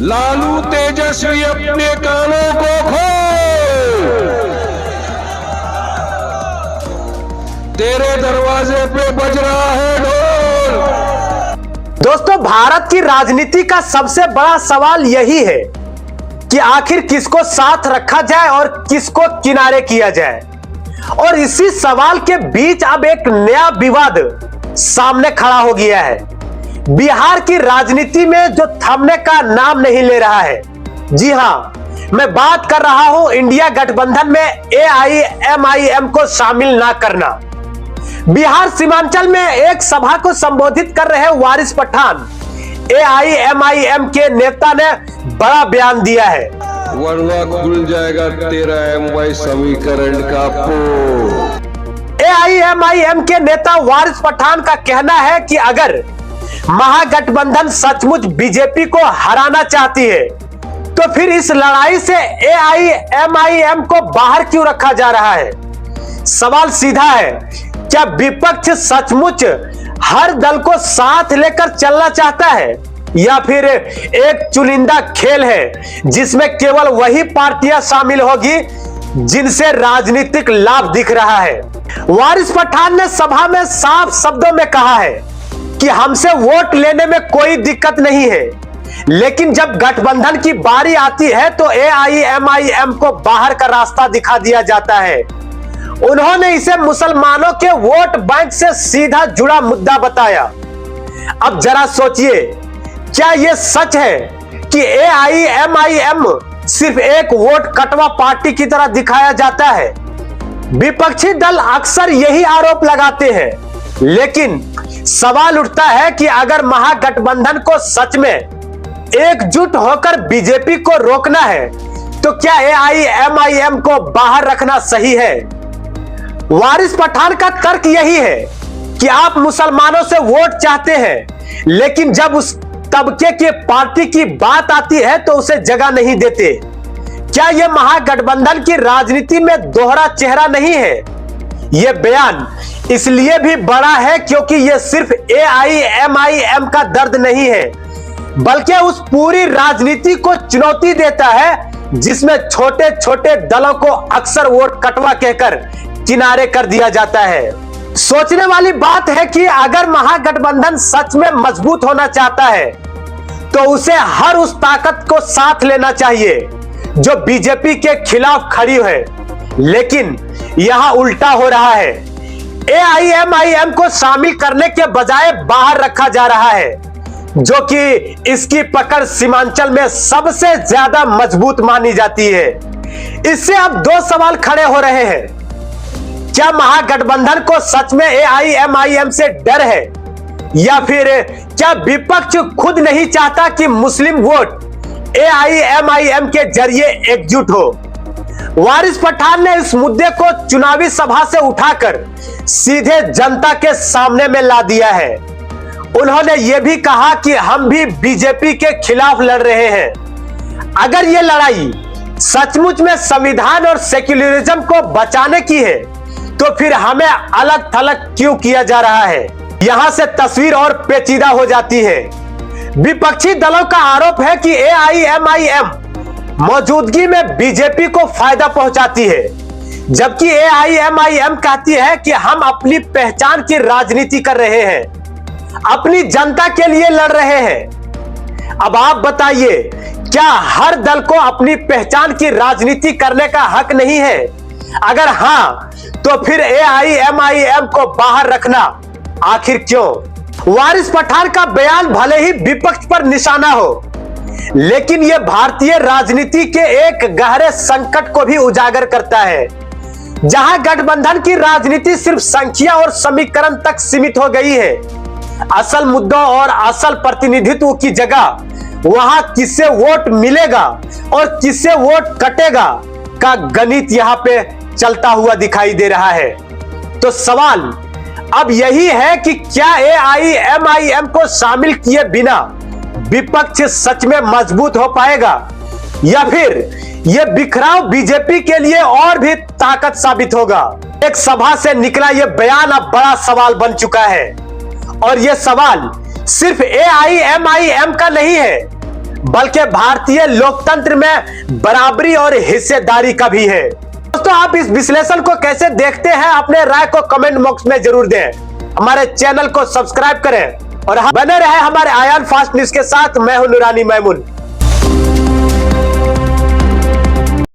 लालू तेजस्वी अपने कानों को खोल, तेरे दरवाजे पे बज रहा है ढोल। दोस्तों, भारत की राजनीति का सबसे बड़ा सवाल यही है कि आखिर किसको साथ रखा जाए और किसको किनारे किया जाए। और इसी सवाल के बीच अब एक नया विवाद सामने खड़ा हो गया है। बिहार की राजनीति में जो थमने का नाम नहीं ले रहा है। जी हां, मैं बात कर रहा हूं इंडिया गठबंधन में AIMIM को शामिल ना करना। बिहार सीमांचल में एक सभा को संबोधित कर रहे वारिस पठान AIMIM के नेता ने बड़ा बयान दिया है। वरना खुल जाएगा तेरा MY समीकरण का पोल। AIMIM के नेता वारिस पठान का कहना है कि अगर महागठबंधन सचमुच बीजेपी को हराना चाहती है तो फिर इस लड़ाई से AIMIM को बाहर क्यों रखा जा रहा है। सवाल सीधा है, क्या विपक्ष सचमुच हर दल को साथ लेकर चलना चाहता है या फिर एक चुनिंदा खेल है जिसमें केवल वही पार्टियां शामिल होगी जिनसे राजनीतिक लाभ दिख रहा है। वारिस पठान ने सभा में साफ शब्दों में कहा है कि हमसे वोट लेने में कोई दिक्कत नहीं है, लेकिन जब गठबंधन की बारी आती है तो AIMIM को बाहर का रास्ता दिखा दिया जाता है। उन्होंने इसे मुसलमानों के वोट बैंक से सीधा जुड़ा मुद्दा बताया। अब जरा सोचिए, क्या यह सच है कि AIMIM सिर्फ एक वोट कटवा पार्टी की तरह दिखाया जाता है। विपक्षी दल अक्सर यही आरोप लगाते हैं, लेकिन सवाल उठता है कि अगर महागठबंधन को सच में एकजुट होकर बीजेपी को रोकना है तो क्या AIMIM को बाहर रखना सही है। वारिस पठान का तर्क यही है कि आप मुसलमानों से वोट चाहते हैं, लेकिन जब उस तबके की पार्टी की बात आती है तो उसे जगह नहीं देते। क्या यह महागठबंधन की राजनीति में दोहरा चेहरा नहीं है। यह बयान इसलिए भी बड़ा है क्योंकि यह सिर्फ AIMIM का दर्द नहीं है, बल्कि उस पूरी राजनीति को चुनौती देता है जिसमें छोटे छोटे दलों को अक्सर वोट कटवा कहकर किनारे कर दिया जाता है। सोचने वाली बात है कि अगर महागठबंधन सच में मजबूत होना चाहता है तो उसे हर उस ताकत को साथ लेना चाहिए जो बीजेपी के खिलाफ खड़ी है, लेकिन यहां उल्टा हो रहा है। AIMIM को शामिल करने के बजाय बाहर रखा जा रहा है, जो कि इसकी पकड़ सीमांचल में सबसे ज्यादा मजबूत मानी जाती है। इससे अब दो सवाल खड़े हो रहे हैं। क्या महागठबंधन को सच में AIMIM से डर है या फिर क्या विपक्ष खुद नहीं चाहता कि मुस्लिम वोट AIMIM के जरिए एकजुट हो। वारिस पठान ने इस मुद्दे को चुनावी सभा से उठाकर सीधे जनता के सामने में ला दिया है। उन्होंने यह भी कहा कि हम भी बीजेपी के खिलाफ लड़ रहे हैं। अगर यह लड़ाई सचमुच में संविधान और सेक्युलरिज्म को बचाने की है तो फिर हमें अलग थलग क्यों किया जा रहा है। यहां से तस्वीर और पेचीदा हो जाती है। विपक्षी दलों का आरोप है कि AIMIM मौजूदगी में बीजेपी को फायदा पहुंचाती है, जबकि AIMIM कहती है कि हम अपनी पहचान की राजनीति कर रहे हैं, अपनी जनता के लिए लड़ रहे हैं। अब आप बताइए, क्या हर दल को अपनी पहचान की राजनीति करने का हक नहीं है? अगर हां, तो फिर AIMIM को बाहर रखना आखिर क्यों? वारिस पठान का बयान भले ही विपक्ष पर निशाना हो, लेकिन यह भारतीय राजनीति के एक गहरे संकट को भी उजागर करता है, जहां गठबंधन की राजनीति सिर्फ संख्या और समीकरण तक सीमित हो गई है। असल मुद्दों और असल प्रतिनिधित्व की जगह वहां किससे वोट मिलेगा और किससे वोट कटेगा का गणित यहां पे चलता हुआ दिखाई दे रहा है। तो सवाल अब यही है कि क्या AIMIM को शामिल किए बिना विपक्ष सच में मजबूत हो पाएगा या फिर यह बिखराव बीजेपी के लिए और भी ताकत साबित होगा। एक सभा से निकला यह बयान अब बड़ा सवाल बन चुका है, और यह सवाल सिर्फ AIMIM का नहीं है, बल्कि भारतीय लोकतंत्र में बराबरी और हिस्सेदारी का भी है। दोस्तों, आप इस विश्लेषण को कैसे देखते हैं? अपने राय को कमेंट बॉक्स में जरूर दें। हमारे चैनल को सब्सक्राइब करें और बने रहे हमारे आयान फास्ट न्यूज के साथ। मैं हूं नूरानी मैमून।